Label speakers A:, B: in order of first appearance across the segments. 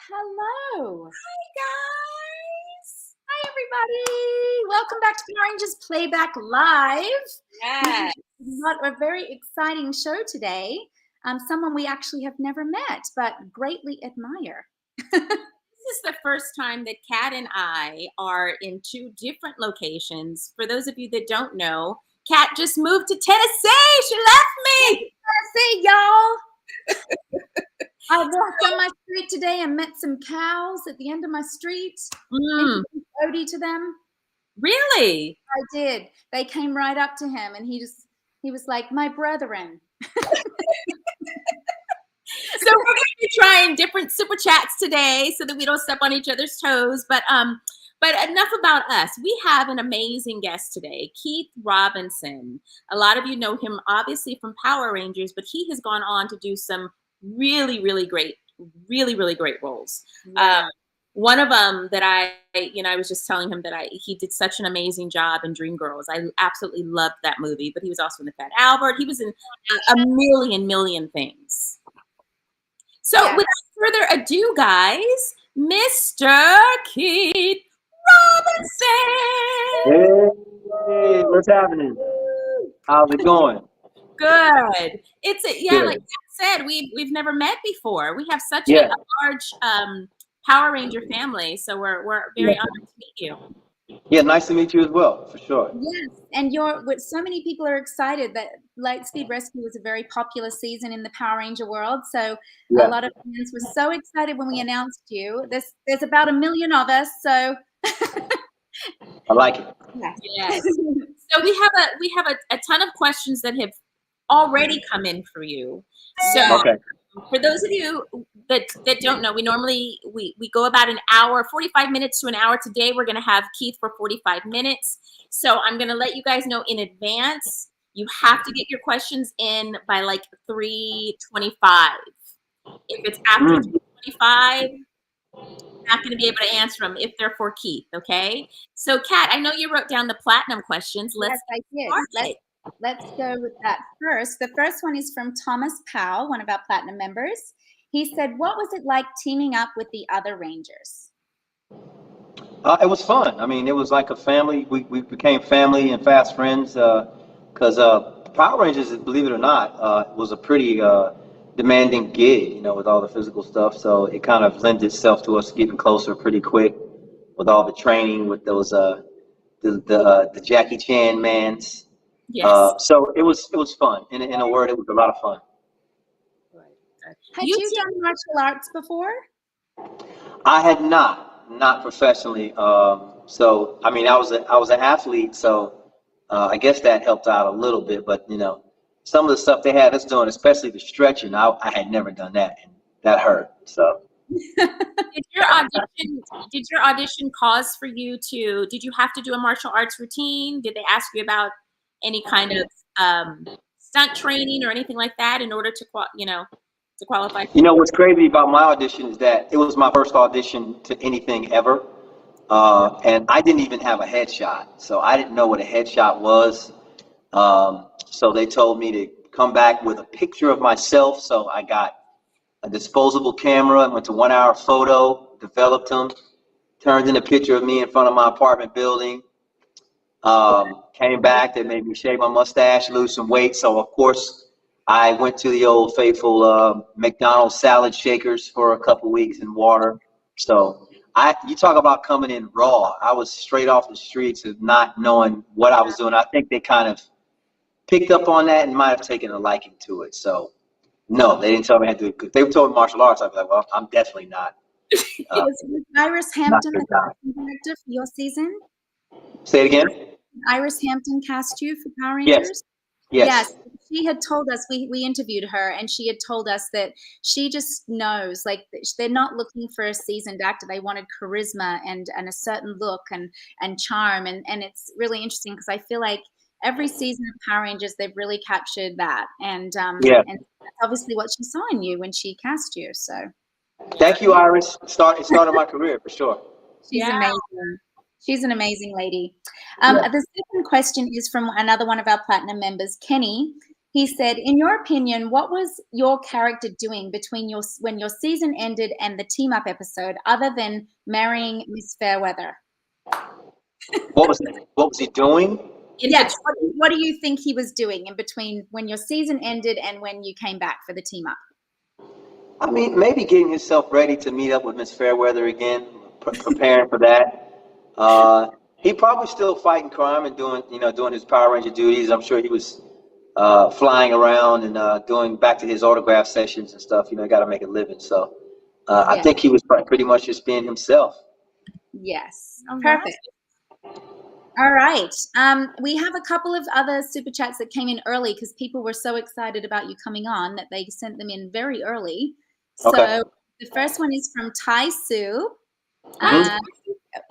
A: Hello.
B: Hi, guys.
A: Hi, everybody. Welcome back to Power Rangers Playback Live.
B: Yes.
A: We've got a very exciting show today. Someone we actually have never met, but greatly admire.
B: This is the first time that Cat and I are in two different locations. For those of you that don't know, Cat just moved to Tennessee. She left me.
A: See y'all. I walked on my street today and met some cows at the end of my street. Introduced Odie to them.
B: Really?
A: I did. They came right up to him, and he was like, "My brethren."
B: So we're going to be trying different super chats today so that we don't step on each other's toes. But enough about us. We have an amazing guest today, Keith Robinson. A lot of you know him obviously from Power Rangers, but he has gone on to do some really great roles.
A: Yeah.
B: One of them that I was just telling him that he did such an amazing job in Dreamgirls. I absolutely loved that movie, but he was also in the Fat Albert. He was in a million things. So without further ado, guys, Mr. Keith Robinson.
C: Hey, what's happening? How's it going?
B: Good.
C: Good.
B: Like I said, we've never met before. We have such a large Power Ranger family, so we're very honored to meet you.
C: Yeah, nice to meet you as well, for sure.
A: Yes, and so many people are excited that Lightspeed Rescue was a very popular season in the Power Ranger world. So a lot of fans were so excited when we announced you. There's about 1 million of us, so
C: I like it.
B: Yes. So we have a ton of questions that have already come in for you. So for those of you that don't know, we normally we go about an hour, 45 minutes to an hour. Today we're going to have Keith for 45 minutes. So I'm going to let you guys know in advance. You have to get your questions in by like 3:25. If it's after 3:25, not going to be able to answer them if they're for Keith. Okay. So Kat, I know you wrote down the platinum questions.
A: Yes, I did. Let's go with that first. The first one is from Thomas Powell, one of our platinum members. He said, "What was it like teaming up with the other Rangers?"
C: It was fun. I mean, it was like a family. We became family and fast friends because Power Rangers, believe it or not, was a pretty demanding gig, with all the physical stuff. So it kind of lent itself to us getting closer pretty quick with all the training, with those the Jackie Chan mans.
B: Yes.
C: So it was fun. In a word, it was a lot of fun.
A: Had you done martial arts before?
C: I had not professionally. So I mean, I was an athlete, so I guess that helped out a little bit. But some of the stuff they had us doing, especially the stretching, I had never done that, and that hurt. So.
B: Did your audition cause for you to? Did you have to do a martial arts routine? Did they ask you about any kind of stunt training or anything like that in order to qualify?
C: What's crazy about my audition is that it was my first audition to anything ever, and I didn't even have a headshot, so I didn't know what a headshot was. So they told me to come back with a picture of myself. So I got a disposable camera and went to 1 hour photo, developed them, turned in a picture of me in front of my apartment building. Came back, they made me shave my mustache, lose some weight. So of course I went to the old faithful McDonald's salad shakers for a couple weeks in water. So you talk about coming in raw. I was straight off the streets of not knowing what I was doing. I think they kind of picked up on that and might have taken a liking to it. So no, they didn't tell me I had to do it. They told me martial arts. I'd be like, well, I'm definitely not.
A: Was Iris Hampton the casting director for your season?
C: Say it again.
A: Iris Hampton cast you for Power Rangers?
C: Yes.
A: She had told us, we interviewed her, and she had told us that she just knows, like, they're not looking for a seasoned actor. They wanted charisma and a certain look and charm. And it's really interesting because I feel like every season of Power Rangers, they've really captured that. And that's obviously what she saw in you when she cast you. So
C: thank you, Iris. It started my career for sure.
A: She's amazing. She's an amazing lady. The second question is from another one of our platinum members, Kenny. He said, in your opinion, what was your character doing between when your season ended and the team up episode, other than marrying Miss Fairweather?
C: What was he doing?
A: Yes. What do you think he was doing in between when your season ended and when you came back for the team up?
C: I mean, maybe getting himself ready to meet up with Miss Fairweather again, preparing for that. He probably still fighting crime and doing his Power Ranger duties. I'm sure he was flying around and doing back to his autograph sessions and stuff. You know, got to make a living. So I think he was pretty much just being himself.
A: Yes. Perfect. All right. We have a couple of other super chats that came in early because people were so excited about you coming on that they sent them in very early. So the first one is from Tai Sue.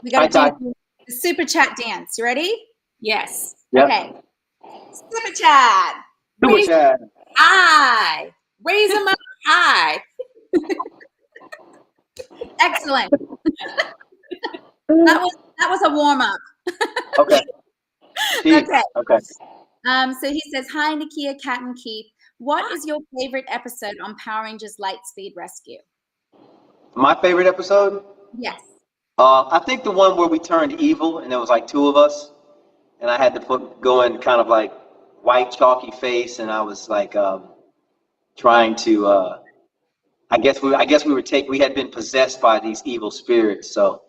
A: We got to do the super chat dance. You ready?
B: Yes.
C: Yep.
A: Okay. Super chat.
C: Super chat.
B: High. Raise them up high.
A: Excellent. That was a warm up.
C: Okay.
A: Okay.
C: Okay.
A: So he says, "Hi, Nakia, Cat, and Keith. What is your favorite episode on Power Rangers Lightspeed Rescue?"
C: My favorite episode?
A: Yes.
C: I think the one where we turned evil and there was like two of us, and I had to go in kind of like white chalky face, and I was like trying to. I guess we had been possessed by these evil spirits, so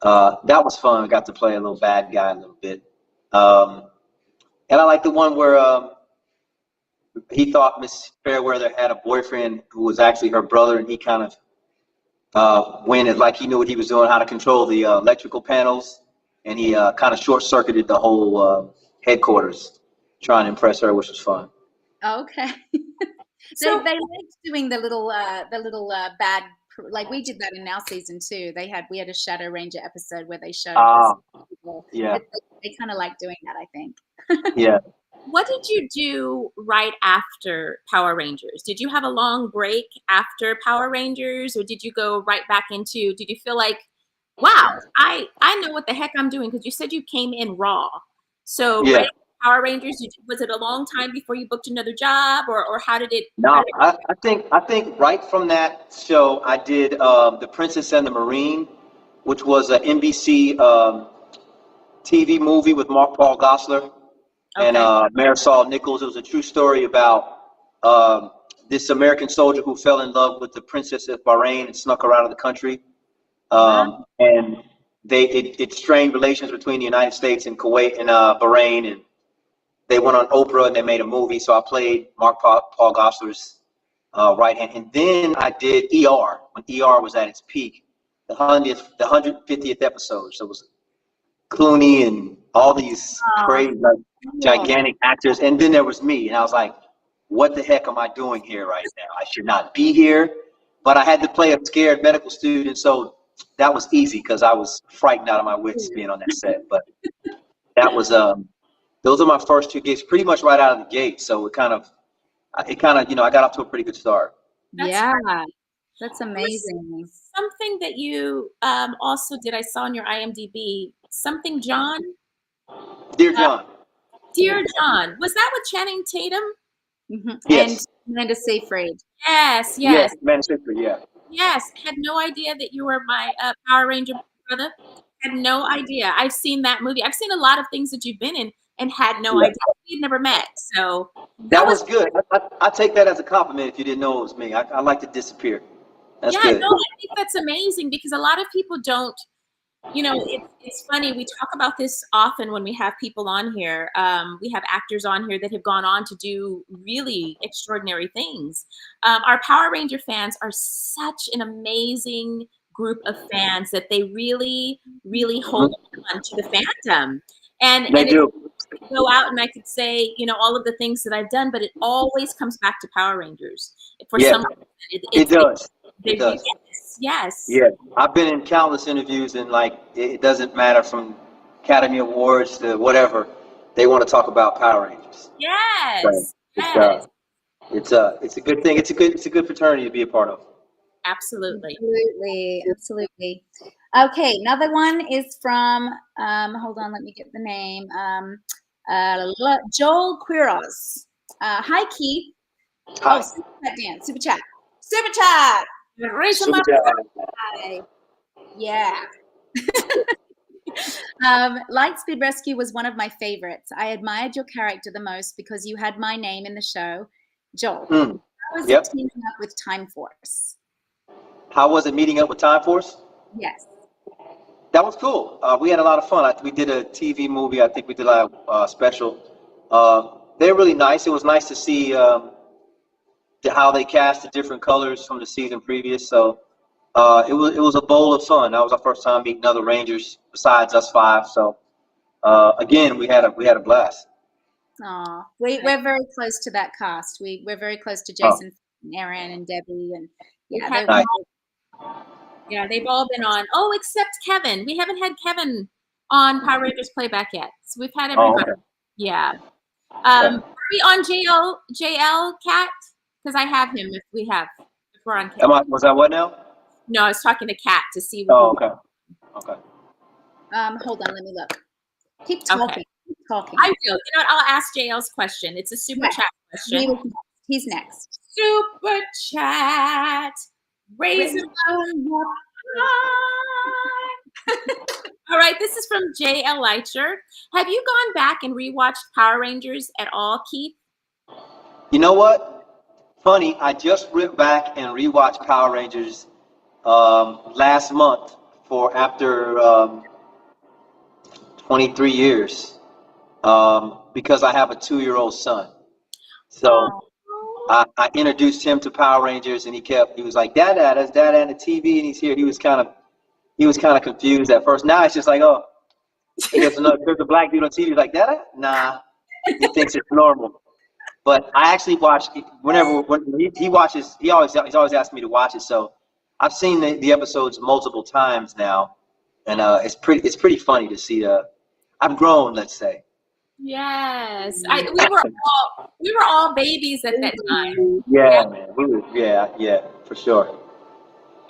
C: that was fun. I got to play a little bad guy a little bit, and I like the one where he thought Miss Fairweather had a boyfriend who was actually her brother, and he kind of went as like he knew what he was doing, how to control the electrical panels, and he kind of short-circuited the whole headquarters, trying to impress her, which was fun.
A: Okay. So they liked doing the little bad, like we did that in our season too. We had a Shadow Ranger episode where they showed people.
C: Yeah.
A: They kind of like doing that, I think.
C: Yeah.
B: What did you do right after Power Rangers? Did you have a long break after Power Rangers, or did you go right back into? Did you feel like, wow, I know what the heck I'm doing? Because you said you came in raw. So
C: Yeah.
B: right after Power Rangers, was it a long time before you booked another job, or how did it?
C: No, I think right from that show I did The Princess and the Marine, which was an NBC TV movie with Paul Gosselaar and Marisol Nichols. It was a true story about this American soldier who fell in love with the Princess of Bahrain and snuck her out of the country. And it strained relations between the United States and Kuwait and Bahrain, and they went on Oprah and they made a movie. So I played Paul Gosselaar's right hand, and then I did ER when ER was at its peak, the 150th episode. So it was Clooney and all these crazy, like, gigantic actors, and then there was me, and I was like, "What the heck am I doing here right now? I should not be here." But I had to play a scared medical student, so that was easy because I was frightened out of my wits being on that set. But that was those are my first two gigs, pretty much right out of the gate. So it kind of I got off to a pretty good start.
A: That's amazing.
B: Something that you also did, I saw on your IMDb, something John?
C: Dear John.
B: Dear John. Was that with Channing Tatum?
A: Mm-hmm.
C: Yes.
A: And Amanda Seyfried.
B: Yes.
C: Amanda Seyfried, yeah.
B: Yes. Had no idea that you were my Power Ranger brother. Had no idea. I've seen that movie. I've seen a lot of things that you've been in and had no idea. We'd never met. So
C: that was good. I take that as a compliment if you didn't know it was me. I like to disappear. That's good.
B: No, I think that's amazing because a lot of people don't, it's funny. We talk about this often when we have people on here. We have actors on here that have gone on to do really extraordinary things. Our Power Ranger fans are such an amazing group of fans that they really, really hold on to the fandom. And
C: they do.
B: Go out and I could say, all of the things that I've done, but it always comes back to Power Rangers. For some reason,
C: it does. It does.
B: Yes.
C: Yeah, I've been in countless interviews, and like it doesn't matter from Academy Awards to whatever, they want to talk about Power Rangers.
B: Yes.
C: So it's a good thing. It's a good fraternity to be a part of.
B: Absolutely.
A: Absolutely. Okay, another one is from hold on, let me get the name. Joel Quiroz. Hi, Keith.
C: Hi.
A: Oh, super chat, Dan. Super chat. Super chat. Raise them up. Hi. Yeah. Lightspeed Rescue was one of my favorites. I admired your character the most because you had my name in the show, Joel. How was it teaming up with Time Force?
C: How was it meeting up with Time Force?
A: Yes.
C: That was cool. We had a lot of fun. We did a TV movie. I think we did a special. They're really nice. It was nice to see how they cast the different colors from the season previous. So it was a bowl of fun. That was our first time meeting other Rangers besides us five. So again, we had a blast.
A: Aw, we're very close to that cast. We're very close to Jason, and Aaron, and Debbie, and yeah,
C: Nice.
B: Yeah, they've all been on. Oh, except Kevin. We haven't had Kevin on Power Rangers Playback yet. So we've had everybody.
C: Okay.
B: Yeah. Are we on JL Cat? Because I have him if we're on Cat.
C: Was that what now?
B: No, I was talking to Cat to see.
C: Okay. Okay.
A: Hold on, let me look. Keep talking.
B: Okay.
A: Keep talking.
B: I will. You know what? I'll ask JL's question. It's a super chat question.
A: He's next.
B: Super chat. Raise them All right, this is from JL Leitcher. Have you gone back and rewatched Power Rangers at all, Keith?
C: You know what? Funny, I just went back and rewatched Power Rangers last month after 23 years because I have a 2-year-old son. So I introduced him to Power Rangers, and he was like, "Dada, that's Dada on the TV," and he's here. He was kind of confused at first. Now it's just like, oh, there's a black dude on TV. He's like, "Dada?" Nah, he thinks it's normal. But I actually watch when he watches. He's always asked me to watch it. So I've seen the episodes multiple times now, and it's pretty funny to see. I've grown, let's say.
B: Yes, we were all babies at that time.
C: Yeah, man. Yeah, for sure.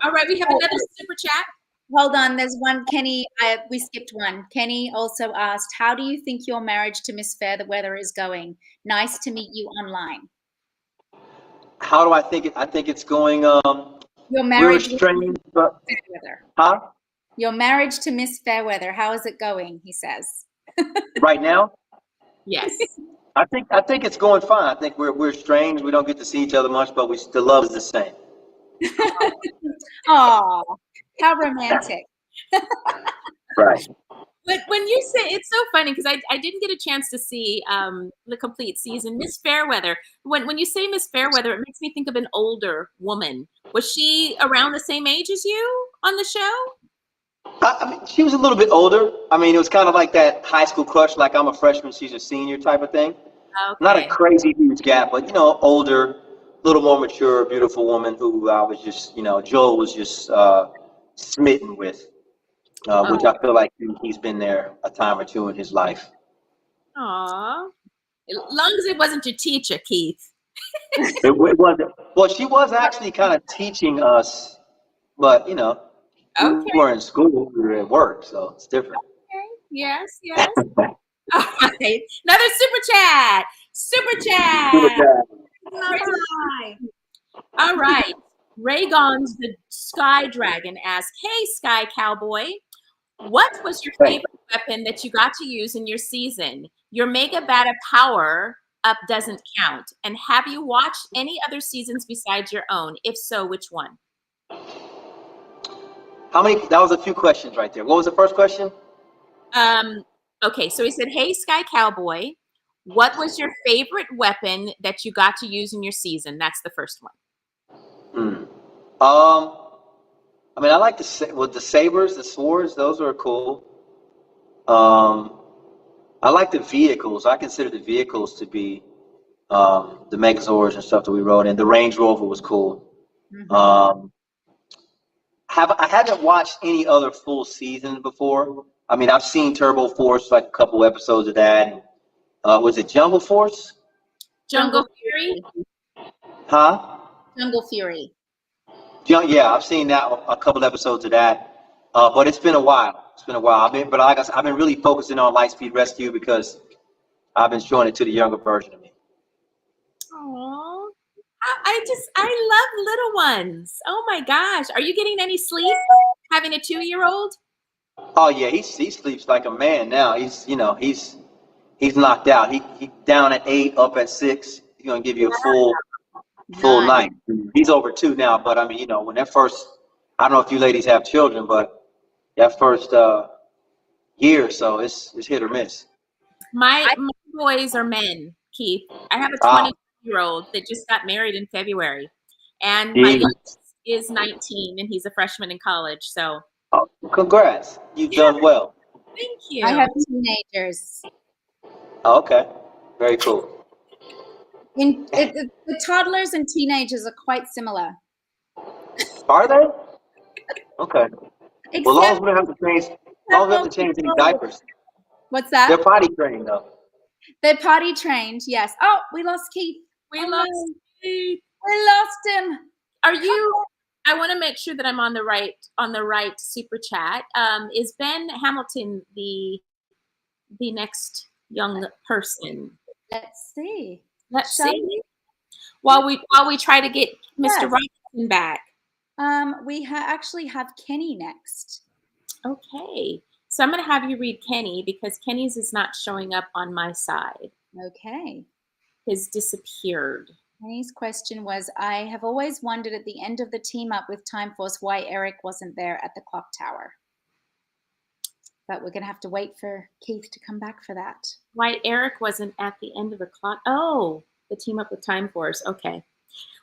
B: All right, we have another super chat.
A: Hold on, there's one. Kenny, we skipped one. Kenny also asked, "How do you think your marriage to Miss Fairweather is going? Nice to meet you online."
C: How do I think it? I think it's going.
A: Your marriage
C: to Miss
A: Fairweather.
C: Huh?
A: Your marriage to Miss Fairweather. How is it going? He says.
C: Right now.
B: Yes.
C: I think it's going fine. I think we're strange. We don't get to see each other much, but the love is the same.
A: Oh, how romantic.
C: Right.
B: But when you say, it's so funny because I didn't get a chance to see the complete season. Miss Fairweather, when you say Miss Fairweather, it makes me think of an older woman. Was she around the same age as you on the show?
C: I mean, she was a little bit older. I mean, it was kind of like that high school crush, like I'm a freshman, she's a senior type of thing.
B: Okay.
C: Not a crazy huge gap, but older, a little more mature, beautiful woman who I was just, Joel was just smitten with, which I feel like he's been there a time or two in his life.
B: Aw. As long as it wasn't your teacher, Keith.
C: It wasn't. Well, she was actually kind of teaching us, but we were in school, we were at work, so it's different.
B: Okay. Yes. All right. Another super chat. Super chat. All right. Raygon's the Sky Dragon asks, "Hey, Sky Cowboy, what was your favorite weapon that you got to use in your season? Your Mega Bata power up doesn't count. And have you watched any other seasons besides your own? If so, which one?"
C: How many? That was a few questions right there. What was the first question?
B: Okay, so he said, "Hey, Sky Cowboy, what was your favorite weapon that you got to use in your season?" That's the first one.
C: I mean, I like the sabers, the swords. Those are cool. I like the vehicles. I consider the vehicles to be the Megazords and stuff that we rode in. The Range Rover was cool. Mm-hmm. I haven't watched any other full season before. I mean, I've seen Turbo Force, like a couple episodes of that. Was it Jungle Force?
B: Jungle Fury?
C: Huh?
A: Jungle Fury.
C: Yeah, I've seen that, a couple episodes of that. But it's been a while. But like I said, I've been really focusing on Lightspeed Rescue because I've been showing it to the younger version of me.
B: Aww. I love little ones. Oh my gosh. Are you getting any sleep having a 2-year-old?
C: Oh yeah, he sleeps like a man now. He's knocked out. He down at 8, up at 6. He's gonna give you a full
A: Nice.
C: night. He's over 2 now, but I mean, when that first, I don't know if you ladies have children, but that first year or so, it's hit or miss.
B: My boys are men, Keith. I have a
C: Ah,
B: 22-year-old that just got married in February, and my
C: geez.
B: youngest is 19, and he's a freshman in college. So,
C: Oh, congrats. You've
B: yeah,
C: done well.
B: thank
A: I
B: you.
A: have teenagers.
C: Oh, okay. Very cool.
A: The toddlers and teenagers are quite similar.
C: Are they? Okay. Well, as long as
A: Except
C: we don't have to change, as long as we have to change any diapers.
A: what's
C: They're
A: that?
C: potty trained though.
A: They're potty trained, yes. Oh, we lost Keith.
B: We
A: Oh,
B: lost
A: no.
B: Keith.
A: We lost him.
B: Are you? I want to make sure that I'm on the right super chat. Is Ben Hamilton the next young person?
A: Let's see.
B: Let's
A: Shall
B: see. While we try to get Mr.
A: Yes.
B: Robinson back.
A: We actually have Kenny next.
B: Okay. So I'm going to have you read Kenny because Kenny's is not showing up on my side.
A: Okay.
B: His disappeared.
A: Kenny's question was, I have always wondered at the end of the team up with Time Force why Eric wasn't there at the clock tower. But we're going to have to wait for Keith to come back for that.
B: Why Eric wasn't at the end of the clock. Oh, the team up with Time Force. Okay.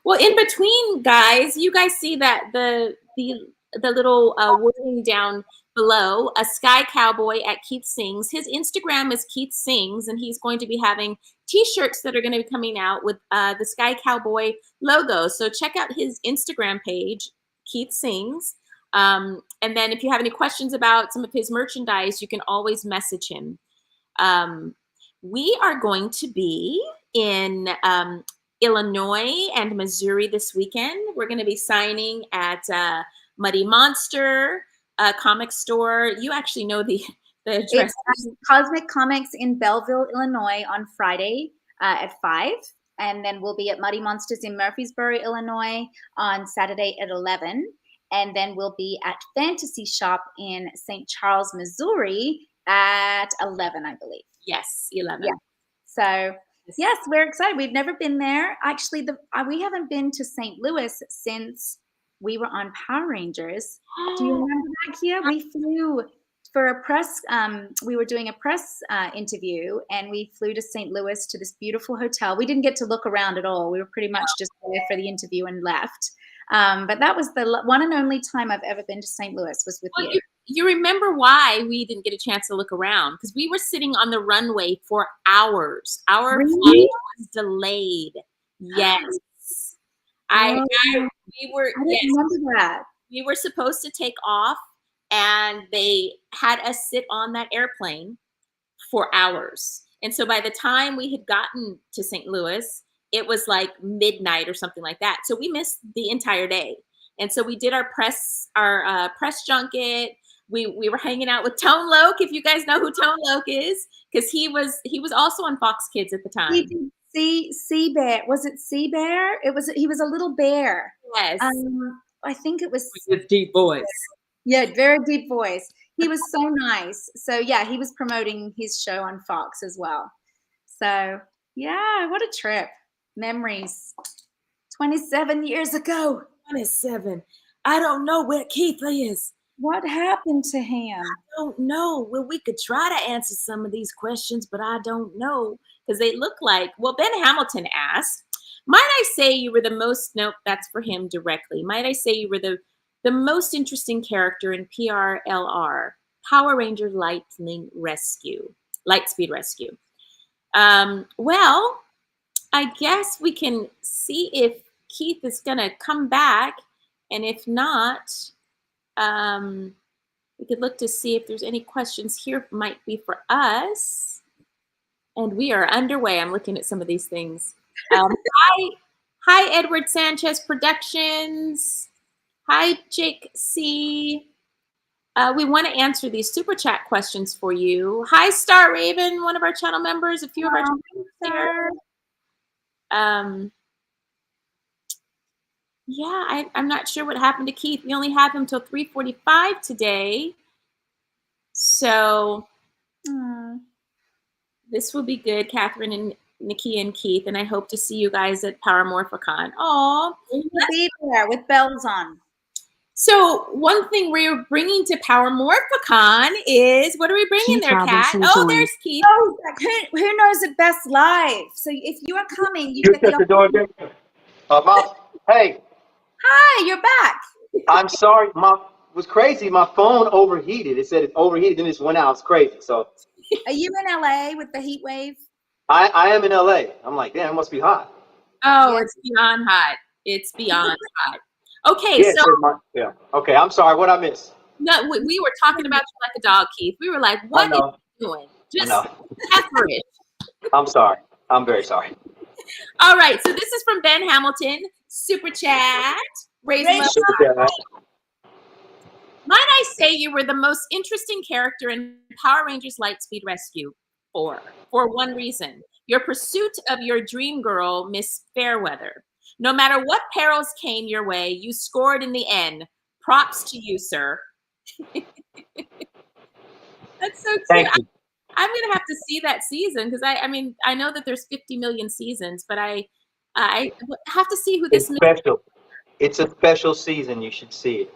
B: Well, in between, guys, you guys see that the little wording down below, a Sky Cowboy at Keith Sings. His Instagram is Keith Sings, and he's going to be having T-shirts that are going to be coming out with the Sky Cowboy logo. So check out his Instagram page, Keith Sings. And then if you have any questions about some of his merchandise, you can always message him. We are going to be in Illinois and Missouri this weekend. We're going to be signing at Muddy Monster comic store. You actually know the address.
A: It's Cosmic Comics in Belleville, Illinois on Friday at 5. And then we'll be at Muddy Monsters in Murfreesboro, Illinois on Saturday at 11. And then we'll be at Fantasy Shop in St. Charles, Missouri at 11, I believe.
B: Yes, 11.
A: Yeah. So, yes, we're excited. We've never been there. Actually, we haven't been to St. Louis since we were on Power Rangers. Do you remember that, Kia? We flew for a press, we were doing a press interview, and we flew to St. Louis to this beautiful hotel. We didn't get to look around at all. We were pretty much just there for the interview and left. But that was the one and only time I've ever been to St. Louis was with you.
B: You remember why we didn't get a chance to look around? Because we were sitting on the runway for hours. Our flight was delayed. Yes.
A: I remember that.
B: We were supposed to take off, and they had us sit on that airplane for hours. And so by the time we had gotten to St. Louis, it was like midnight or something like that. So we missed the entire day. And so we did our press junket. We were hanging out with Tone Loc, if you guys know who Tone Loc is, because he was also on Fox Kids at the time.
A: Sea Bear. Was it Sea Bear? He was a little bear.
B: Yes.
A: I think it was
B: with deep voice.
A: Yeah, very deep voice. He was so nice. So yeah, he was promoting his show on Fox as well. So yeah, what a trip. Memories. 27 years ago.
B: 27. I don't know where Keith is.
A: What happened to him?
B: I don't know. Well, we could try to answer some of these questions, but I don't know because they look like, well, Ben Hamilton asked, might I say you were the most, nope, that's for him directly. Might I say you were the most interesting character in PRLR, Power Ranger Lightspeed Rescue. Well, I guess we can see if Keith is going to come back. And if not, we could look to see if there's any questions here might be for us. And we are underway. I'm looking at some of these things. Hi, Edward Sanchez Productions. Hi, Jake C. We want to answer these super chat questions for you. Hi, Star Raven, one of our channel members. A few of our channel members here. Yeah, I'm not sure what happened to Keith. We only have him till 3:45 today. So this will be good, Catherine and Nikki and Keith, and I hope to see you guys at Paramorphicon. Oh,
A: we will be there with bells on.
B: So one thing we're bringing to Paramorphicon is, what are we bringing there, Kat? Oh, there's Keith.
A: Oh, who knows it best live? So if you are coming, you
C: shut the door again. Hey.
A: Hi, you're back.
C: I'm sorry. Was crazy. My phone overheated. It said it's overheated, then it just went out. It's crazy. So.
A: Are you in LA with the heat wave?
C: I am in LA. I'm like, damn, it must be hot.
B: Oh, yeah. It's beyond hot. It's beyond hot. Okay,
C: yeah, so okay, I'm sorry. What I missed?
B: No, we were talking about you like a dog, Keith. We were like, what are you doing? Just pepperish.
C: I'm sorry. I'm very sorry.
B: All right, so this is from Ben Hamilton. Super chat. Raise them up. Might I say you were the most interesting character in Power Rangers Lightspeed Rescue for one reason. Your pursuit of your dream girl, Miss Fairweather. No matter what perils came your way, you scored in the end. Props to you, sir. That's so cute.
C: Thank you.
B: I'm gonna have to see that season because I mean I know that there's 50 million seasons, but I have to see who this is.
C: Special. It's a special season. You should see it.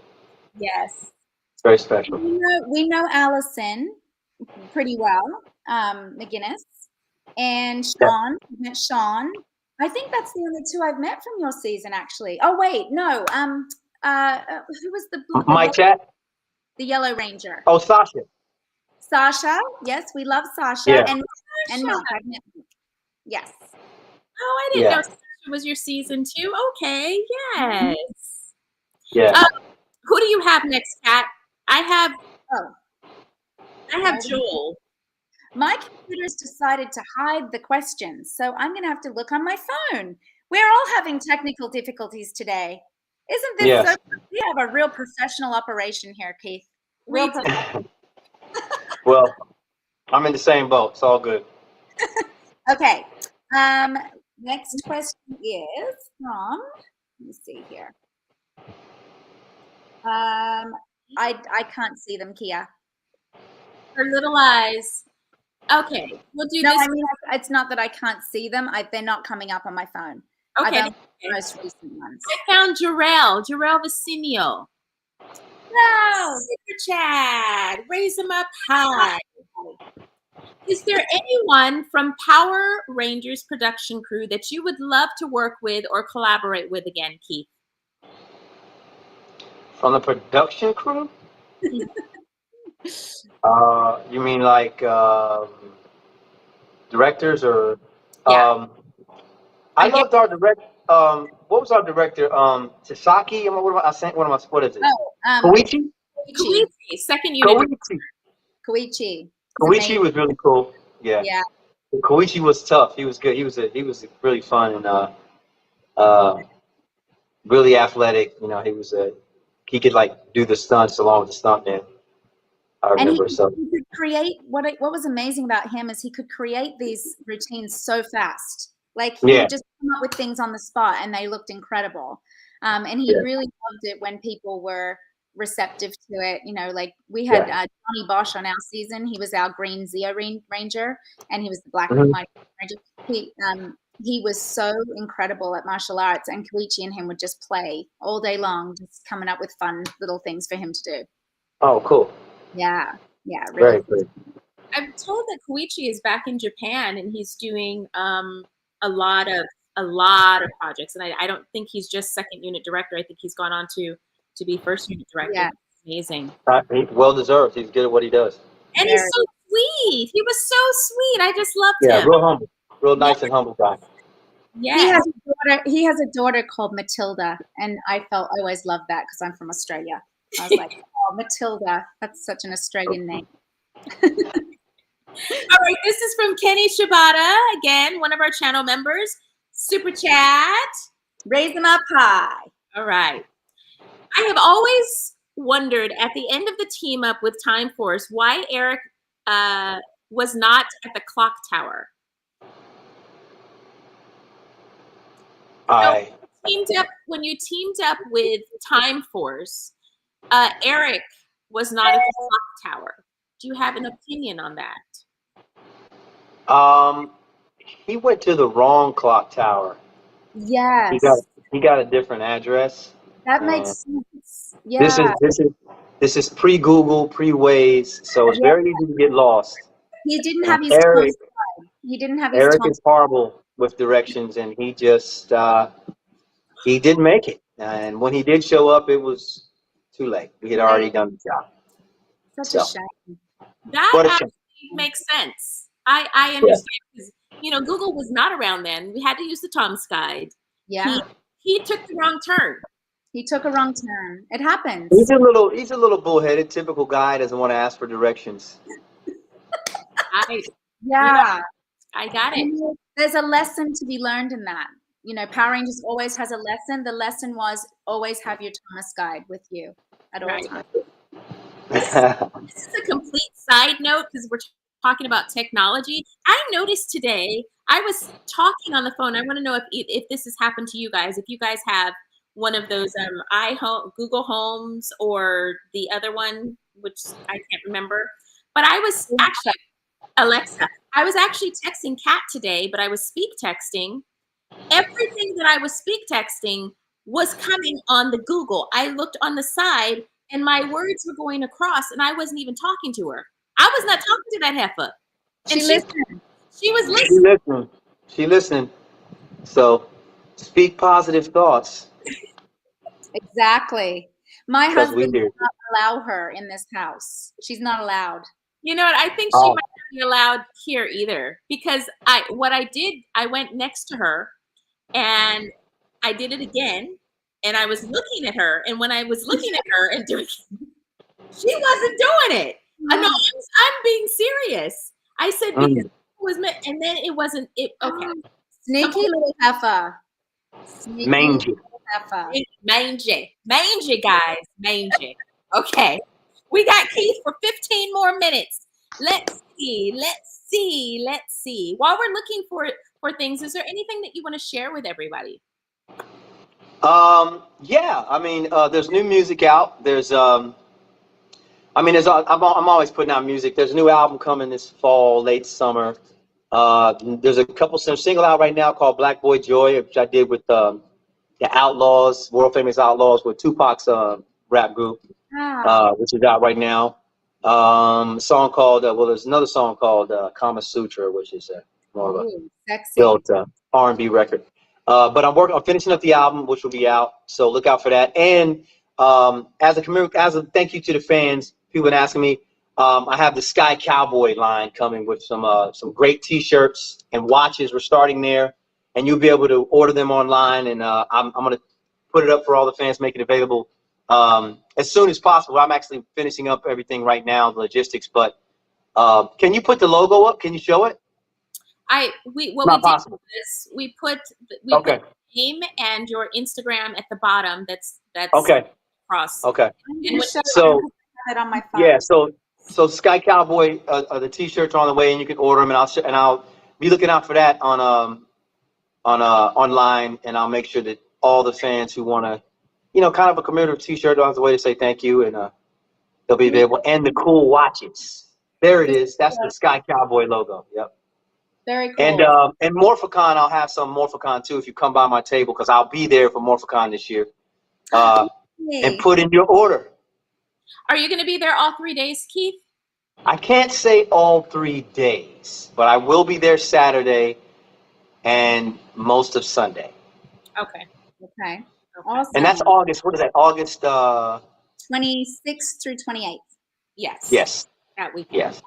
B: Yes.
C: It's very special.
A: We know Allison pretty well, McGinnis, and Sean. We met Sean. I think that's the only two I've met from your season, actually. Oh wait, no. Who was the
C: my chat?
A: The Yellow Ranger.
C: Oh, Sasha.
A: Sasha, yes, we love Sasha.
C: Yeah.
A: And Mike, I've met Mike. Yes.
B: Oh, I didn't know Sasha was your season too. Okay, yes.
C: Yeah.
B: Who do you have next, Kat? I have Joel.
A: My computer's decided to hide the questions, so I'm going to have to look on my phone. We're all having technical difficulties today. Isn't this so? We have a real professional operation here, Keith. Real professional.
C: Well, I'm in the same boat. It's all good.
A: Okay. Next question is from, let me see here. I can't see them, Kia.
B: Her little eyes. Okay, we'll do this.
A: I mean, it's not that I can't see them. They're not coming up on my phone.
B: Okay.
A: The most recent ones.
B: I found Jarrell Vicinio. No, super chat. Raise them up high. Is there anyone from Power Rangers production crew that you would love to work with or collaborate with again, Keith?
C: From the production crew? You mean like directors or?
B: Yeah.
C: I loved our director. What was our director? Sasaki. What is it? Koichi.
B: Koichi, second unit.
A: Koichi.
C: Koichi was really cool. Yeah.
A: Yeah.
C: Koichi was tough. He was good. He was really fun and really athletic. You know, he could like do the stunts along with the stuntman. I remember.
A: He could create what was amazing about him is he could create these routines so fast. Like he would just come up with things on the spot and they looked incredible. And he really loved it when people were receptive to it. You know, like we had Johnny Bosch on our season. He was our green Zeo Ranger and he was the black and white Ranger. He was so incredible at martial arts, and Koichi and him would just play all day long, just coming up with fun little things for him to do.
C: Oh, cool.
A: Yeah. Yeah.
C: Really good.
B: I'm told that Koichi is back in Japan and he's doing a lot of projects, and I don't think he's just second unit director. I think he's gone on to be first unit director.
A: Yeah.
B: Amazing.
C: Well deserved. He's good at what he does.
B: And he's so sweet. He was so sweet. I just loved him.
C: Yeah, real humble. Real nice and humble guy.
B: Yeah.
A: He has a daughter called Matilda, and I always loved that because I'm from Australia. I was like, oh, Matilda. That's such an Australian name.
B: All right, this is from Kenny Shibata, again, one of our channel members. Super chat.
A: Raise them up high.
B: All right. I have always wondered at the end of the team up with Time Force why Eric was not at the clock tower. teamed up with Time Force, Eric was not at the clock tower. Do you have an opinion on that?
C: He went to the wrong clock tower.
A: Yes.
C: He got a different address.
A: That makes sense. Yeah.
C: This is pre-Google, pre-Waze, so it's very easy to get lost.
A: He didn't
C: And
A: have his Tom Sky. He didn't have his
C: Eric
A: Tom.
C: is horrible with directions, and he just he didn't make it. And when he did show up, it was too late. We had already done the job.
A: Such a shame.
B: That actually makes sense. I understand because Google was not around then. We had to use the Tom's Guide.
A: Yeah.
B: He took the wrong turn.
A: He took a wrong turn. It happens.
C: He's a little bullheaded. Typical guy, doesn't want to ask for directions.
A: Yeah.
B: I got it.
A: There's a lesson to be learned in that. Power Rangers always has a lesson. The lesson was always have your Thomas Guide with you at all times.
B: This is a complete side note because we're talking about technology. I noticed today, I was talking on the phone. I want to know if this has happened to you guys. If you guys have one of those Google Homes or the other one, which I can't remember. But I was actually, Alexa, I was actually texting Cat today, but I was speak texting. Everything that I was speak texting was coming on the Google. I looked on the side and my words were going across and I wasn't even talking to her. I was not talking to that heifer. And she was listening.
C: She listened. So speak positive thoughts.
A: Exactly. My husband does not allow her in this house. She's not allowed.
B: You know what? I think she might not be allowed here either because I went next to her and I did it again and I was looking at her, and when I was looking at her and doing it, she wasn't doing it. No, I'm being serious. I said because it was meant, and then it wasn't it. Okay.
A: Sneaky little heifer.
C: Mangy.
B: Mangy, guys. Mangy. Okay. We got Keith for 15 more minutes. Let's see. While we're looking for things, is there anything that you want to share with everybody?
C: Yeah. I mean, there's new music out. There's I'm always putting out music. There's a new album coming this fall, late summer. There's a single out right now called Black Boy Joy, which I did with the Outlaws, world famous Outlaws, with Tupac's rap group, which is out right now. Song called there's another song called Kama Sutra, which is more of a built R&B record. But I'm finishing up the album, which will be out, so look out for that. And as a thank you to the fans, people have been asking me. I have the Sky Cowboy line coming with some great T-shirts and watches. We're starting there, and you'll be able to order them online. And I'm going to put it up for all the fans, make it available as soon as possible. I'm actually finishing up everything right now, the logistics. But can you put the logo up? Can you show it?
B: We put the name and your Instagram at the bottom. That's
C: okay.
B: Cross.
C: Okay.
A: So it on my phone.
C: Yeah. So Sky Cowboy, the T-shirts are on the way, and you can order them, and I'll be looking out for that on online, and I'll make sure that all the fans who want to, kind of a commemorative T-shirt, don't have the way to say thank you, and they'll be available, and the cool watches. There it is. That's the Sky Cowboy logo. Yep.
A: Very cool.
C: And Morphicon, I'll have some Morphicon too if you come by my table, because I'll be there for Morphicon this year. And put in your order.
B: Are you going to be there all 3 days, Keith?
C: I can't say all 3 days, but I will be there Saturday and most of Sunday.
B: Okay.
A: Awesome.
C: And that's August. What is that? August
A: 26th through 28th.
C: Yes.
B: That weekend.
C: Yes.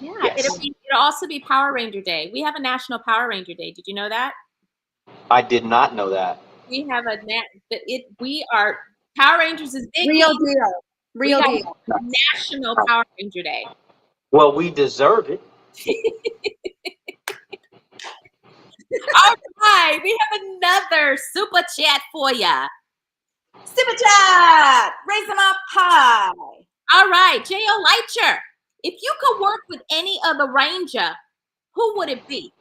B: Yeah. Yes. It'll also be Power Ranger Day. We have a National Power Ranger Day. Did you know that?
C: I did not know that.
B: We have Power Rangers is big.
A: Real deal.
B: National Power Ranger Day.
C: Well, we deserve it.
B: All right, we have another super chat for ya.
A: Super chat, raise them up high.
B: All right, J.O. Lightcher, if you could work with any other Ranger, who would it be?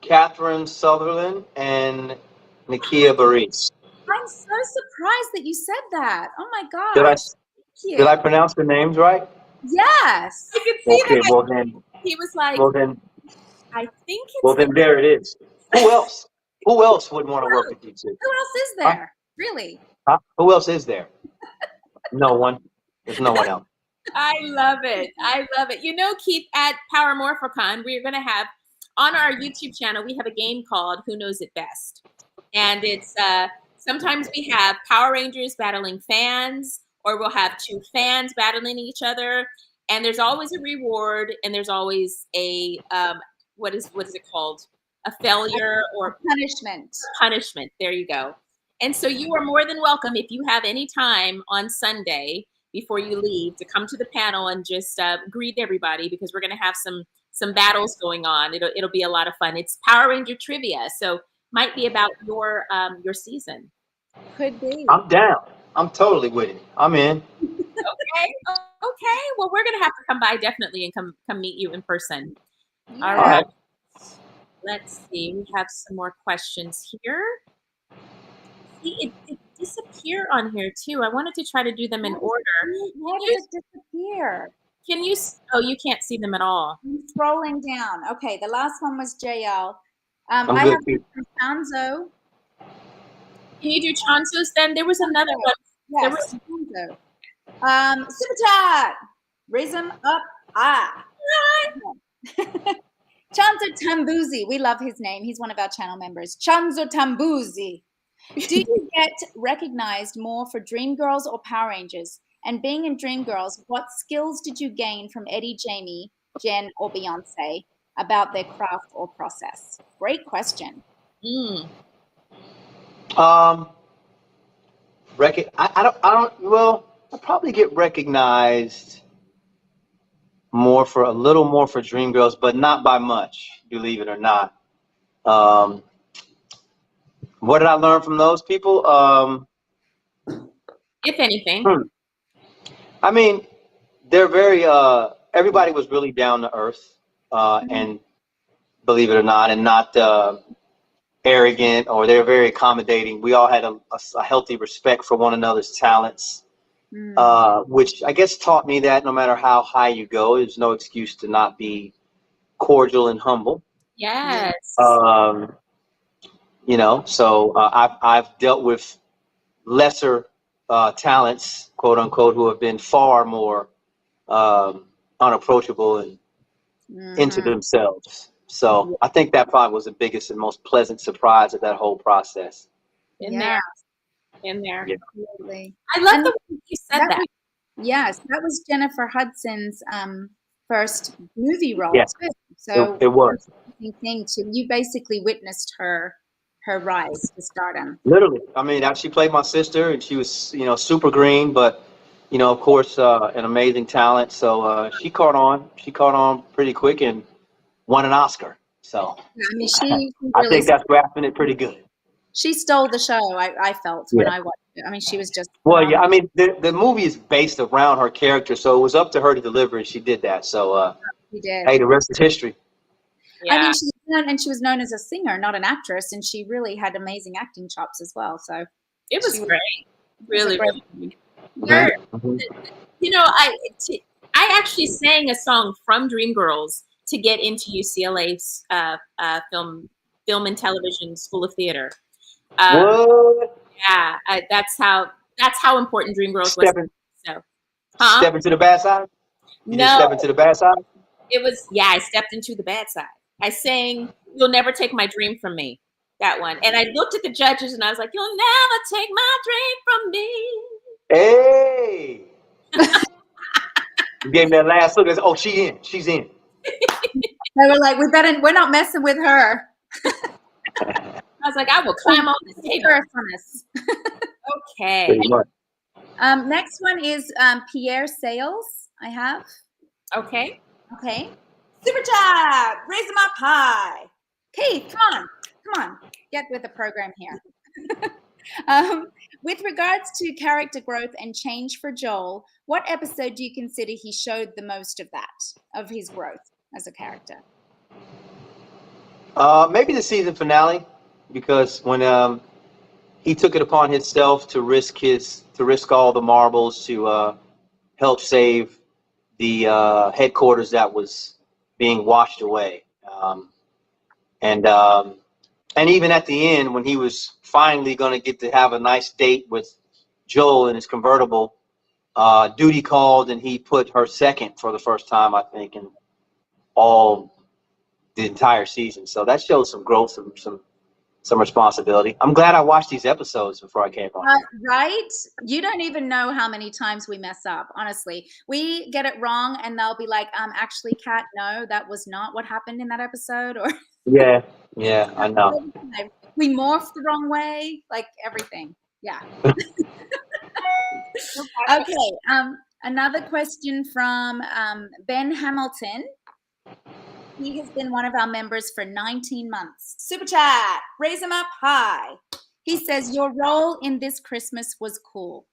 C: Catherine Sutherland and Nakia Baris.
A: I'm so surprised that you said that. Oh my
C: Did I
A: gosh. Thank
C: did I
A: you.
C: pronounce the names right?
A: Yes.
B: I could see
C: Okay,
B: that.
C: well then,
B: He was like,
C: well then,
B: I think
C: well
B: it's
C: then, there it is. Who else? Who else would want to work with you two?
A: Who else is
C: Huh?
A: there? Really?
C: Huh? Who else is there? No one. There's no one else.
B: I love it. I love it. You know, Keith, at Power Morphicon, we're going to have on our YouTube channel, we have a game called Who Knows It Best. And it's sometimes we have Power Rangers battling fans, or we'll have two fans battling each other. And there's always a reward, and there's always a what is it called? A failure or
A: Punishment.
B: punishment. There you go. And so you are more than welcome if you have any time on Sunday before you leave to come to the panel and just greet everybody, because we're going to have some battles going on. It'll be a lot of fun. It's Power Ranger trivia, so might be about your season.
A: Could be.
C: I'm down. I'm totally with it. I'm in.
B: Okay. Okay. Well, we're gonna have to come by definitely and come meet you in person.
A: Yeah.
B: All right. Let's see. We have some more questions here. See, it disappear on here too. I wanted to try to do them in order.
A: Why does it disappear?
B: Can you? Oh, you can't see them at all.
A: I'm scrolling down. Okay, the last one was JL.
C: I'm
A: I
C: good,
A: have
C: Keith.
A: Chanzo.
B: Can you do Chansos then? There was another one. There
A: Yes,
B: was
A: Chanzo. Super chat. Rhythm up. Chanzo Tambuzi. We love his name. He's one of our channel members. Chanzo Tambuzi. Do you get recognized more for Dreamgirls or Power Rangers? And being in Dreamgirls, what skills did you gain from Eddie, Jamie, Jen, or Beyonce about their craft or process? Great question.
C: I don't. Well, I probably get recognized a little more for Dreamgirls, but not by much, believe it or not. What did I learn from those people?
B: if anything.
C: I mean, they're very. Everybody was really down to earth, and believe it or not, and not arrogant, or they're very accommodating. We all had a healthy respect for one another's talents. Which I guess taught me that no matter how high you go, there's no excuse to not be cordial and humble.
B: Yes.
C: You know, so I've dealt with lesser talents, quote unquote, who have been far more unapproachable and into themselves. So I think that probably was the biggest and most pleasant surprise of that whole process.
B: In
A: Yeah.
B: there.
C: Yeah.
A: Absolutely.
B: I love
A: And
B: the way you said that.
A: Yes, that was Jennifer Hudson's first movie role
C: Yes,
A: too. So
C: it was.
A: thing too. You basically witnessed her rise to stardom.
C: Literally. I mean, she played my sister, and she was, you know, super green, but, you know, of course, an amazing talent. So she caught on. She caught on pretty quick and won an Oscar. So
A: I mean, she
C: I
A: really
C: think that's grasping it pretty good.
A: she stole the show. I felt when I watched it. I mean, she was just
C: Well, yeah. I mean, the movie is based around her character, so it was up to her to deliver, and she did that. So
A: she did.
C: hey, the rest is history.
B: Yeah.
A: I mean, she was known as a singer, not an actress, and she really had amazing acting chops as well. So
B: it was great. Really.
C: Mm-hmm.
B: You know, I actually sang a song from Dreamgirls to get into UCLA's film and television school of theater.
C: What?
B: Yeah, that's how important Dreamgirls was. So,
C: Step into the bad side? You didn't step into the bad side?
B: It was, I stepped into the bad side. I sang "You'll Never Take My Dream From Me," that one, and I looked at the judges and I was like, "You'll never take my dream from me."
C: Hey! You gave me that last look. Oh, she's in.
A: they were like, we're not messing with her.
B: I was like, I will climb on this table. Okay.
C: Pretty much.
A: Next one is Pierre Sales. I have.
B: Okay.
A: Super chat. Raise them up high. Keith, come on. Get with the program here. With regards to character growth and change for Joel, what episode do you consider he showed the most of his growth as a character?
C: Maybe the season finale, because when he took it upon himself to risk all the marbles to help save the headquarters that was being washed away, and even at the end when he was finally going to get to have a nice date with Joel in his convertible, Duty called and he put her second for the first time, I think, in all the entire season. So that shows some growth, some responsibility. I'm glad I watched these episodes before I came on.
A: Right? You don't even know how many times we mess up, honestly. We get it wrong and they'll be like, actually, Kat, no, that was not what happened in that episode. Or
C: Yeah, I know.
A: We morphed the wrong way, like everything. Yeah. Okay. Another question from Ben Hamilton. He has been one of our members for 19 months. Super chat, raise him up high. He says, your role in this Christmas was cool.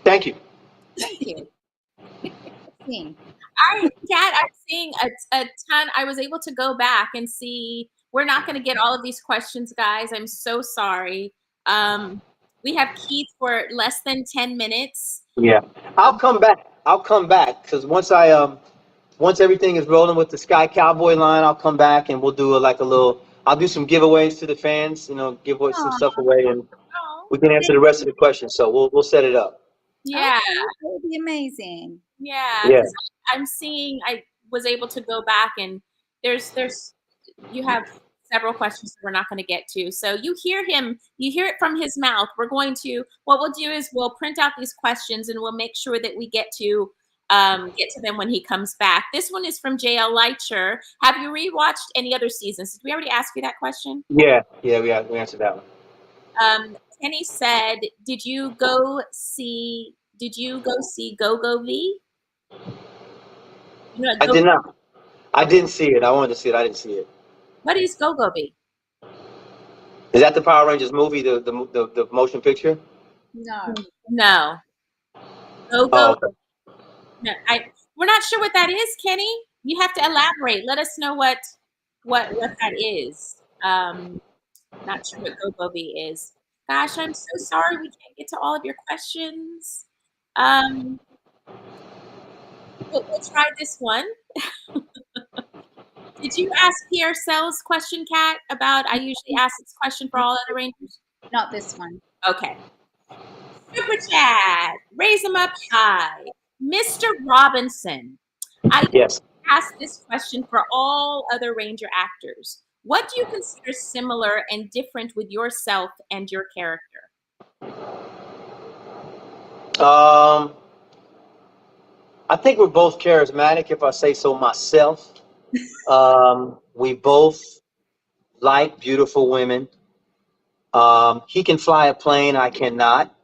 C: Thank you.
A: Thank you.
B: Kat, I'm seeing a ton. I was able to go back and see. We're not going to get all of these questions, guys. I'm so sorry. We have Keith for less than 10 minutes.
C: Yeah, I'll come back because once everything is rolling with the Sky Cowboy line, I'll come back and we'll do I'll do some giveaways to the fans, give some stuff away, and we can answer the rest of the questions. So we'll set it up.
B: Yeah,
A: okay, that would be amazing.
B: Yeah. I'm seeing. I was able to go back and you have several questions that we're not going to get to. So you hear it from his mouth. What we'll do is we'll print out these questions and we'll make sure that we get to them when he comes back. This one is from JL Lightcher. Have you rewatched any other seasons? Did we already ask you that question?
C: Yeah, we answered that one.
B: Kenny said, did you go see Go V?
C: I did not. I didn't see it. I wanted to see it. I didn't see it.
B: What is Go V?
C: Is that the Power Rangers movie, the motion picture?
B: No. Go.
C: Oh, okay.
B: No, we're not sure what that is, Kenny. You have to elaborate. Let us know what that is. Not sure what Go V is. Gosh, I'm so sorry we can't get to all of your questions. We'll try this one. Did you ask Pierre Sell's question, Kat, about I usually ask this question for all other Rangers?
A: Not this one.
B: Okay. Super chat. Raise them up high. Mr. Robinson.
C: Yes.
B: Ask this question for all other Ranger actors. What do you consider similar and different with yourself and your character?
C: I think we're both charismatic, if I say so myself. We both like beautiful women. He can fly a plane, I cannot.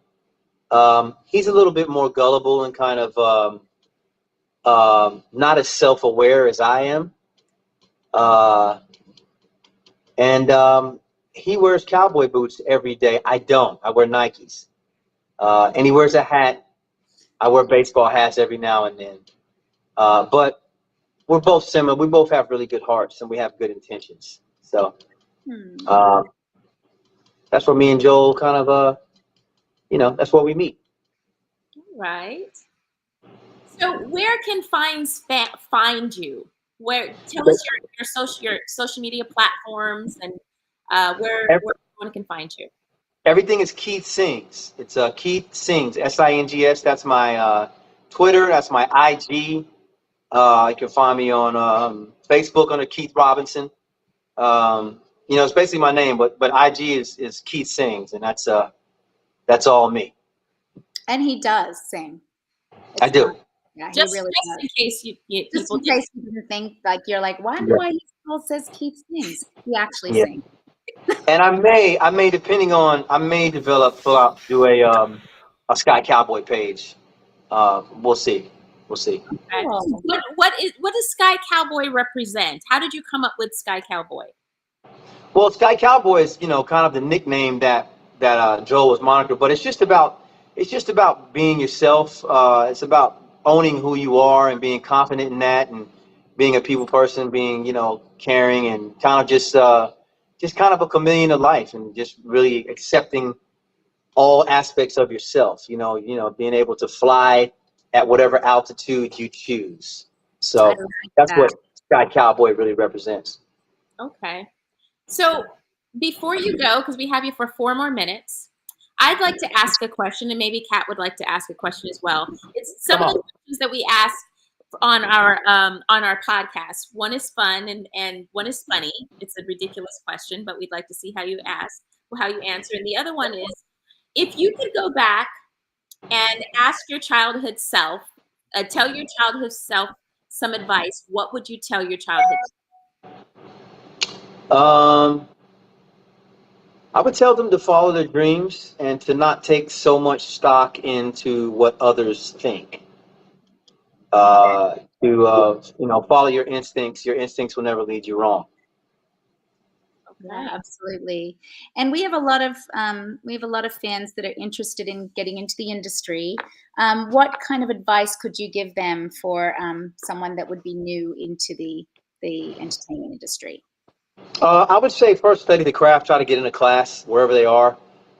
C: He's a little bit more gullible and kind of not as self-aware as I am. And he wears cowboy boots every day. I don't. I wear Nikes. And he wears a hat. I wear baseball hats every now and then. But we're both similar. We both have really good hearts and we have good intentions. So that's where me and Joel kind of, that's where we meet.
B: All right. So where can fans find you? Tell us your social media platforms and where everyone can find you.
C: Everything is Keith Sings. It's Keith Sings, S-I-N-G-S. That's my Twitter. That's my IG. You can find me on Facebook under Keith Robinson. It's basically my name, but IG is Keith Sings, and that's all me.
A: And he does sing.
C: I do.
A: Yeah,
B: just
A: he really does.
B: in case you
A: didn't think why he still says Keith Sings. He actually sings.
C: And I may develop do a Sky Cowboy page. We'll see.
B: Okay. What does Sky Cowboy represent? How did you come up with Sky Cowboy?
C: Well, Sky Cowboy is kind of the nickname that Joel was monikered, but it's just about being yourself. It's about owning who you are and being confident in that, and being a people person, being, you know, caring, and kind of just kind of a chameleon of life, and just really accepting all aspects of yourself. You know, being able to fly at whatever altitude you choose.
A: I
C: So
A: like
C: that's
A: that.
C: what Sky Cowboy really represents.
B: Okay. So before you go, because we have you for 4 more minutes, I'd like to ask a question, and maybe Kat would like to ask a question as well. It's some of the questions that we ask on our podcast. One is fun and one is funny. It's a ridiculous question, but we'd like to see how you answer. And the other one is, if you could go back and ask your childhood self, tell your childhood self some advice, what would you tell your childhood self?
C: I would tell them to follow their dreams and to not take so much stock into what others think. You know, follow your instincts. Your instincts will never lead you wrong.
A: Yeah, absolutely. And we have a lot of fans that are interested in getting into the industry. What kind of advice could you give them for someone that would be new into the entertainment industry?
C: I would say first study the craft. Try to get in a class wherever they are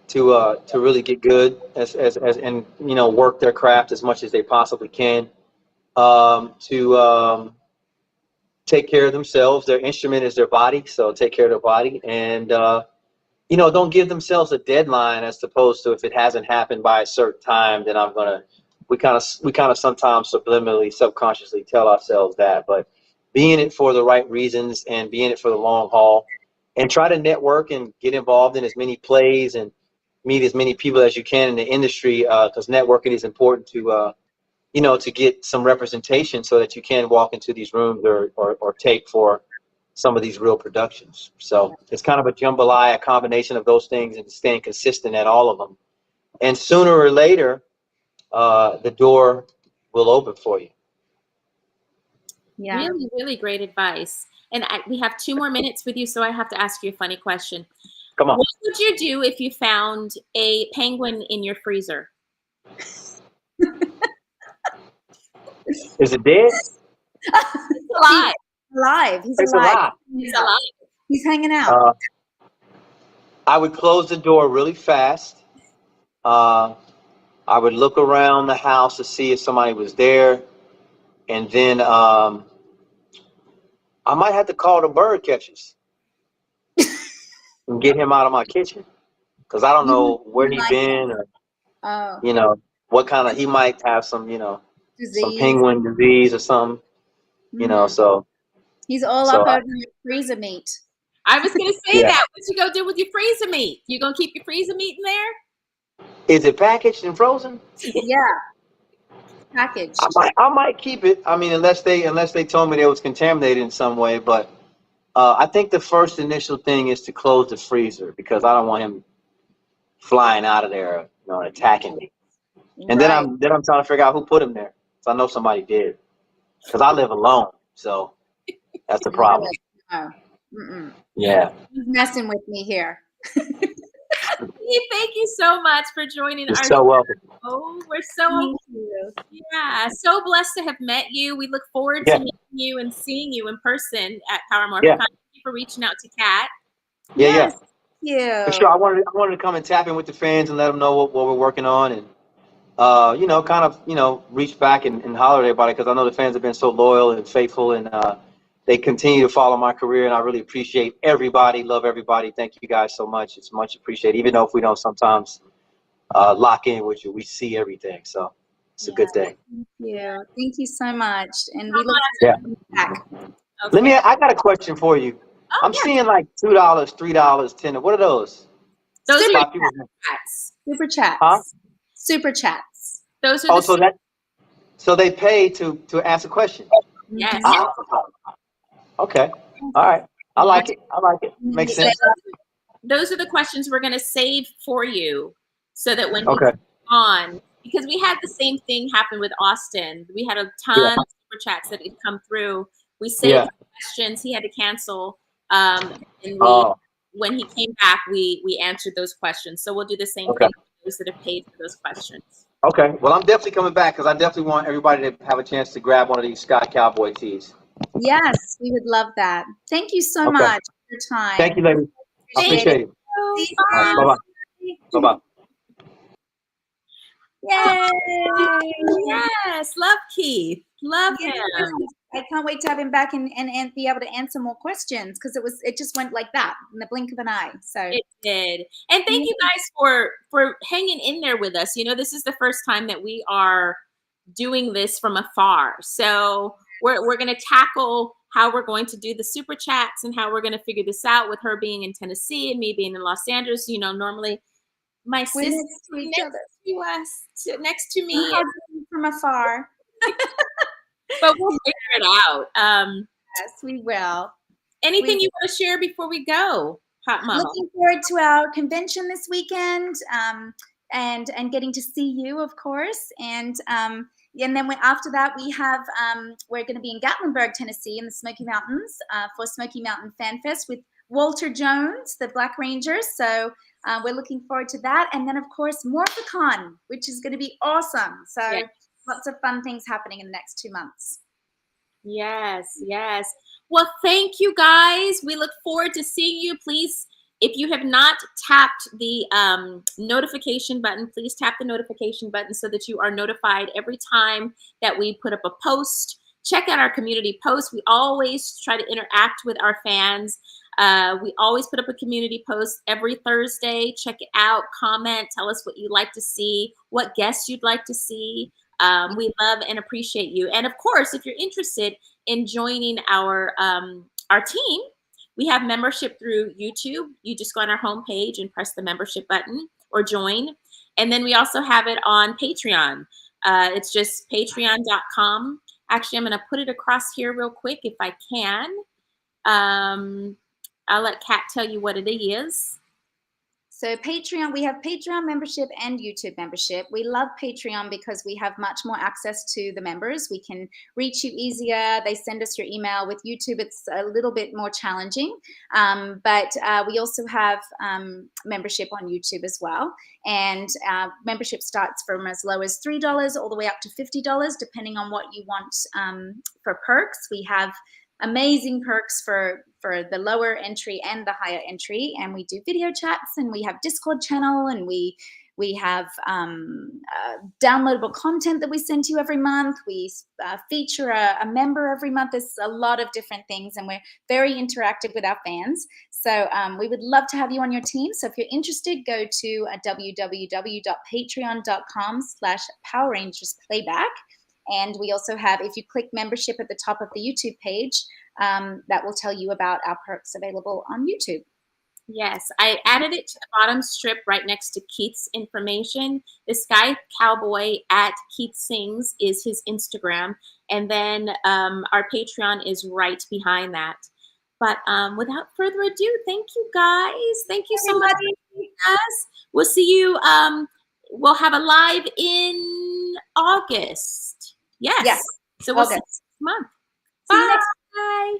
C: to really get good and, you know, work their craft as much as they possibly can. To take care of themselves. Their instrument is their body, so take care of their body, and you know, don't give themselves a deadline as opposed to, if it hasn't happened by a certain time, then I'm gonna. We kind of sometimes subliminally, subconsciously tell ourselves that, but be in it for the right reasons and be in it for the long haul, and try to network and get involved in as many plays and meet as many people as you can in the industry, because networking is important to you know, to get some representation so that you can walk into these rooms or tape for some of these real productions. So it's kind of a jambalaya, a combination of those things, and staying consistent at all of them. And sooner or later, the door will open for you.
A: Yeah.
B: Really, really great advice. And we have 2 more minutes with you, so I have to ask you a funny question.
C: Come on.
B: What would you do if you found a penguin in your freezer?
C: Is it dead?
B: It's alive.
A: Alive. He's
C: It's
A: alive.
C: alive.
B: He's alive.
A: He's hanging out.
C: I would close the door really fast. I would look around the house to see if somebody was there, and then I might have to call the bird catchers and get him out of my kitchen, because I don't know where he's been, or you know, what kind of, he might have some, you know, some penguin disease or something, you know. So
A: he's all up over your freezer meat.
B: I was gonna say that. What you gonna do with your freezer meat? You gonna keep your freezer meat in there?
C: Is it packaged and frozen?
A: Yeah, packaged.
C: I might keep it. I mean, unless they told me it was contaminated in some way. But I think the first initial thing is to close the freezer, because I don't want him flying out of there, you know, and attacking me. And then I'm trying to figure out who put him there. So I know somebody did, because I live alone. So that's the problem. Yeah.
A: He's messing with me here.
B: Thank you so much for joining
C: You're so welcome.
B: show. We're so blessed to have met you. We look forward to meeting you and seeing you in person at Power Morph. Thank you for reaching out to Kat.
A: Yeah.
C: For sure. I wanted to come and tap in with the fans and let them know what we're working on, and you know, kind of, you know, reach back and holler at everybody, because I know the fans have been so loyal and faithful, and they continue to follow my career, and I really appreciate everybody. Love everybody. Thank you guys so much. It's much appreciated. Even though if we don't sometimes lock in with you, we see everything. So it's a good thing.
A: Thank you so much. And we look forward to back.
B: Okay.
C: I got a question for you. I'm seeing like $2, $3, $10. What are those?
B: Those
A: Super
B: are
A: chats. Super chats.
C: Huh?
A: Super chats.
B: Those are
C: so they pay to ask a question.
B: Yes.
C: Okay. All right. I like it. Makes sense.
B: Those are the questions we're going to save for you, so that when you come on, because we had the same thing happen with Austin. We had a ton of super chats that had come through. We saved questions. He had to cancel. And when he came back, we answered those questions. So we'll do the same thing for those that have paid for those questions.
C: Okay. Well, I'm definitely coming back, because I definitely want everybody to have a chance to grab one of these Sky Cowboy tees.
A: Yes, we would love that. Thank you so much for your time.
C: Thank you, ladies. I
B: Thank
C: appreciate it.
A: See you
C: All right,
A: soon.
C: bye-bye. Bye-bye.
A: Yay!
B: Yes, love Keith. Love
A: Yes.
B: him.
A: I can't wait to have him back and be able to answer more questions because it just went like that in the blink of an eye. So
B: It did. And thank you guys for hanging in there with us. You know, this is the first time that we are doing this from afar. So we're going to tackle how we're going to do the super chats and how we're going to figure this out with her being in Tennessee and me being in Los Angeles. You know, normally my sister
A: next to each other.
B: to us, next to me,
A: from afar.
B: but we'll figure it out.
A: Yes, we will.
B: Anything you want to share before we go, Hot Mama?
A: Looking forward to our convention this weekend, and getting to see you, of course. And then after that, we're going to be in Gatlinburg, Tennessee, in the Smoky Mountains for Smoky Mountain Fan Fest with Walter Jones, the Black Rangers. So we're looking forward to that. And then, of course, Morphicon, which is going to be awesome. So lots of fun things happening in the next 2 months.
B: Yes, yes. Well, thank you guys. We look forward to seeing you. Please, if you have not tapped the notification button, please tap the notification button so that you are notified every time that we put up a post. Check out our community posts. We always try to interact with our fans. We always put up a community post every Thursday. Check it out, comment, tell us what you'd like to see, what guests you'd like to see. We love and appreciate you. And of course, if you're interested in joining our team, we have membership through YouTube. You just go on our homepage and press the membership button or join. And then we also have it on Patreon. It's just patreon.com. Actually, I'm going to put it across here real quick if I can. I'll let Kat tell you what it is.
A: So Patreon, we have Patreon membership and YouTube membership. We love Patreon because we have much more access to the members. We can reach you easier. They send us your email. With YouTube, it's a little bit more challenging. But we also have membership on YouTube as well. And membership starts from as low as $3 all the way up to $50, depending on what you want for perks. We have amazing perks for the lower entry and the higher entry, and we do video chats, and we have Discord channel, and we have downloadable content that we send to you every month. We feature a member every month. There's a lot of different things, and we're very interactive with our fans. So we would love to have you on your team. So if you're interested, go to www.patreon.com/Power Rangers Playback. And we also have, if you click membership at the top of the YouTube page, that will tell you about our perks available on YouTube.
B: Yes, I added it to the bottom strip right next to Keith's information. This guy, Cowboy at Keith Sings, is his Instagram. And then our Patreon is right behind that. But without further ado, thank you guys. Thank you so much for joining us. We'll see you. We'll have a live in August. Yes. So we'll see you next month.
A: See you
B: Bye.
A: next. Bye.